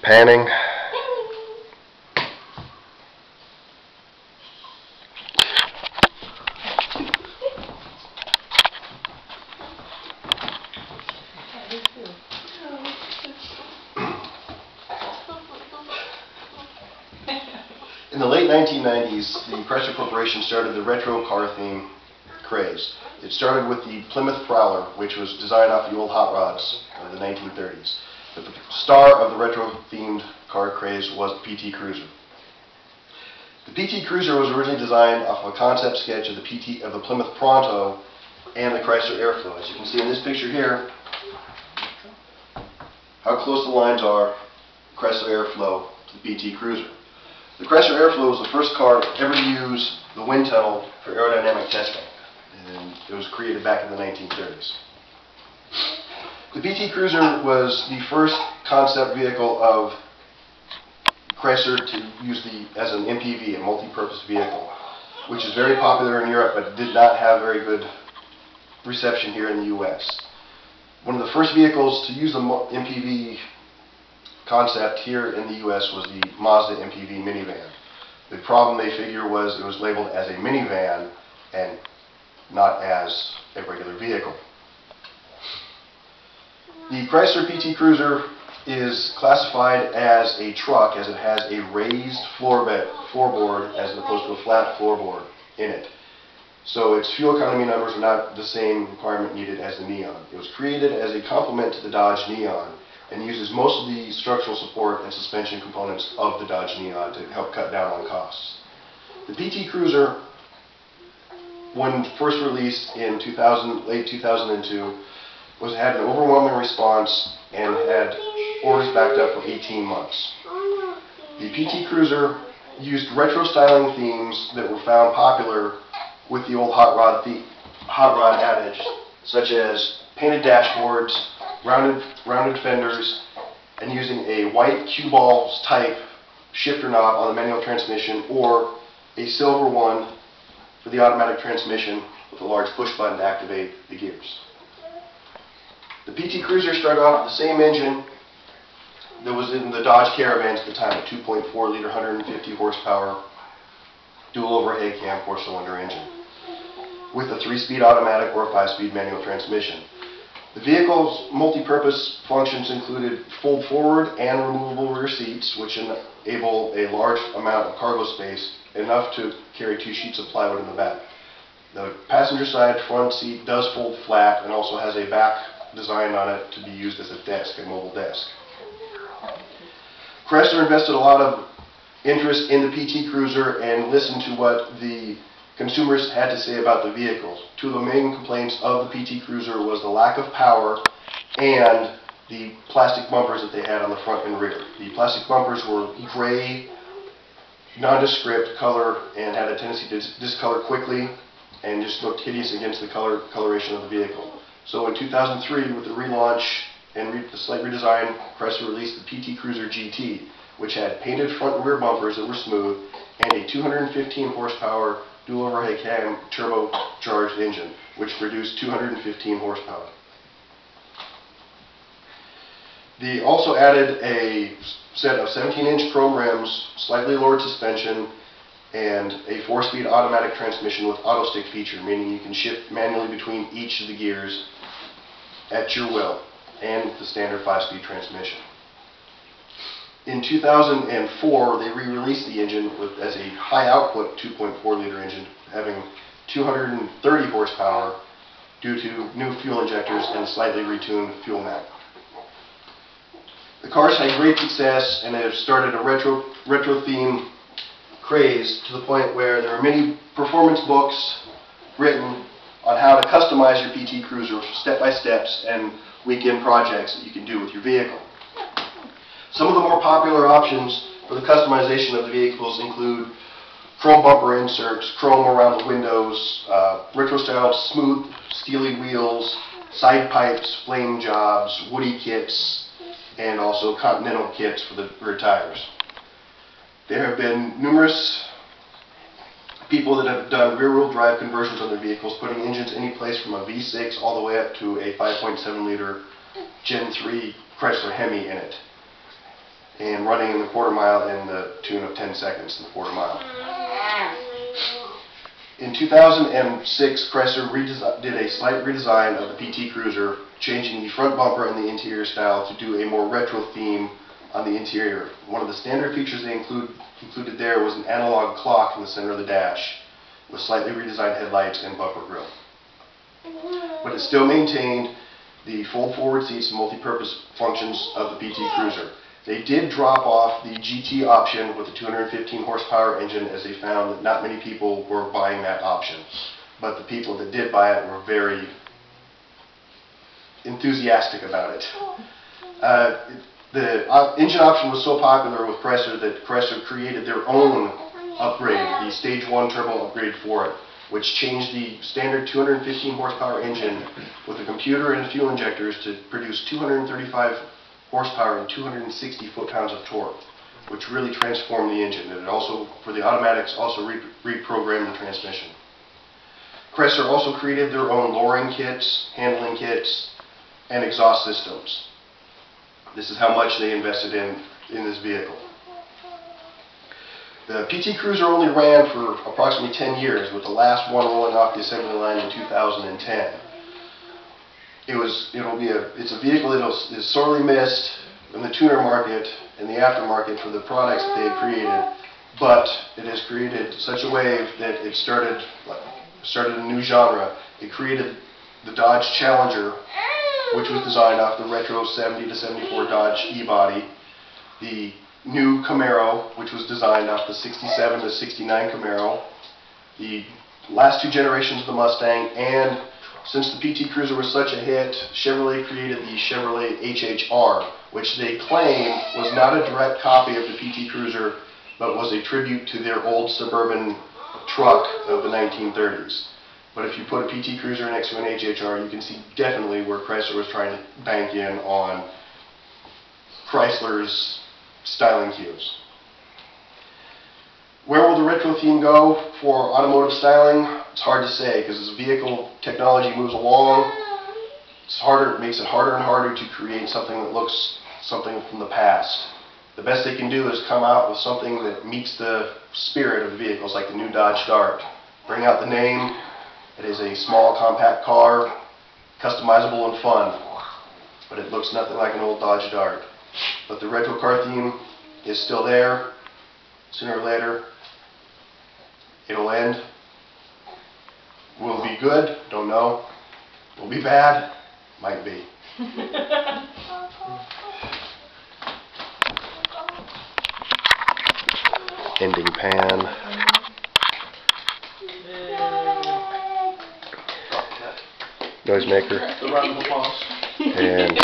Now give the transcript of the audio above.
Panning. In the late 1990s, the Chrysler Corporation started the retro car theme craze. It started with the Plymouth Prowler, which was designed off the old hot rods of the 1930s. But the star of the retro-themed car craze was the PT Cruiser. The PT Cruiser was originally designed off of a concept sketch of the Plymouth Pronto and the Chrysler Airflow. As you can see in this picture here, how close the lines are, Chrysler Airflow to the PT Cruiser. The Chrysler Airflow was the first car ever to use the wind tunnel for aerodynamic testing, and it was created back in the 1930s. The PT Cruiser was the first concept vehicle of Chrysler to use as an MPV, a multi-purpose vehicle, which is very popular in Europe but did not have very good reception here in the US. One of the first vehicles to use the MPV concept here in the US was the Mazda MPV minivan. The problem they figure was it was labeled as a minivan and not as a regular vehicle. The Chrysler PT Cruiser is classified as a truck as it has a raised floorboard as opposed to a flat floorboard in it. So its fuel economy numbers are not the same requirement needed as the Neon. It was created as a complement to the Dodge Neon and uses most of the structural support and suspension components of the Dodge Neon to help cut down on costs. The PT Cruiser, when first released in late 2002, had an overwhelming response and had orders backed up for 18 months. The PT Cruiser used retro styling themes that were found popular with the old hot rod adage, such as painted dashboards, rounded fenders, and using a white cue balls type shifter knob on the manual transmission or a silver one for the automatic transmission with a large push button to activate the gears. The PT Cruiser started off with the same engine that was in the Dodge Caravans at the time, a 2.4 liter, 150 horsepower, dual overhead cam 4-cylinder engine, with a 3-speed automatic or a 5-speed manual transmission. The vehicle's multi-purpose functions included fold forward and removable rear seats, which enable a large amount of cargo space, enough to carry 2 sheets of plywood in the back. The passenger side front seat does fold flat and also has a back design on it to be used as a desk, a mobile desk. Chrysler invested a lot of interest in the PT Cruiser and listened to what the consumers had to say about the vehicles. Two of the main complaints of the PT Cruiser was the lack of power and the plastic bumpers that they had on the front and rear. The plastic bumpers were gray, nondescript color and had a tendency to discolor quickly and just looked hideous against the coloration of the vehicle. So in 2003, with the relaunch and the slight redesign, Chrysler released the PT Cruiser GT, which had painted front and rear bumpers that were smooth and a 215 horsepower dual overhead cam turbocharged engine, which produced 215 horsepower. They also added a set of 17-inch chrome rims, slightly lowered suspension, and a 4-speed automatic transmission with auto stick feature, meaning you can shift manually between each of the gears at your will, and the standard 5-speed transmission. In 2004, they re-released the engine as a high-output 2.4 liter engine, having 230 horsepower due to new fuel injectors and a slightly retuned fuel neck. The cars had great success and have started a retro theme craze to the point where there are many performance books written on how to customize your PT Cruiser step-by-steps and weekend projects that you can do with your vehicle. Some of the more popular options for the customization of the vehicles include chrome bumper inserts, chrome around the windows, retro-style smooth steely wheels, side pipes, flame jobs, woody kits, and also continental kits for the rear tires. There have been numerous people that have done rear-wheel drive conversions on their vehicles, putting engines any place from a V6 all the way up to a 5.7 liter Gen 3 Chrysler Hemi in it. and running in the quarter mile in the tune of 10 seconds in the quarter mile. In 2006, Chrysler did a slight redesign of the PT Cruiser, changing the front bumper and the interior style to do a more retro theme on the interior. One of the standard features they included there was an analog clock in the center of the dash, with slightly redesigned headlights and bumper grille. But it still maintained the fold forward seats and multi-purpose functions of the PT Cruiser. They did drop off the GT option with the 215 horsepower engine, as they found that not many people were buying that option. But the people that did buy it were very enthusiastic about it. The engine option was so popular with Chrysler that Chrysler created their own upgrade, the Stage 1 turbo upgrade for it, which changed the standard 215 horsepower engine with a computer and fuel injectors to produce 235 horsepower and 260 foot-pounds of torque, which really transformed the engine. And it also, for the automatics, also reprogrammed the transmission. Chrysler also created their own lowering kits, handling kits, and exhaust systems. This is how much they invested in this vehicle. The PT Cruiser only ran for approximately 10 years, with the last one rolling off the assembly line in 2010. It's a vehicle that is sorely missed in the tuner market and the aftermarket for the products that they created, but it has created such a wave that it started a new genre. It created the Dodge Challenger, which was designed off the retro 70 to 74 Dodge E-body, the new Camaro, which was designed off the 67 to 69 Camaro, the last two generations of the Mustang, and since the PT Cruiser was such a hit, Chevrolet created the Chevrolet HHR, which they claim was not a direct copy of the PT Cruiser, but was a tribute to their old suburban truck of the 1930s. But if you put a PT Cruiser next to an HHR, you can see definitely where Chrysler was trying to bank in on Chrysler's styling cues. Where will the retro theme go for automotive styling? It's hard to say, because as vehicle technology moves along, it makes it harder and harder to create something that looks something from the past. The best they can do is come out with something that meets the spirit of the vehicles, like the new Dodge Dart. Bring out the name. It is a small, compact car, customizable and fun, but it looks nothing like an old Dodge Dart. But the retro car theme is still there. Sooner or later, it'll end. Will it be good? Don't know. Will it be bad? Might be. Ending pan. Noisemaker. The round of applause. And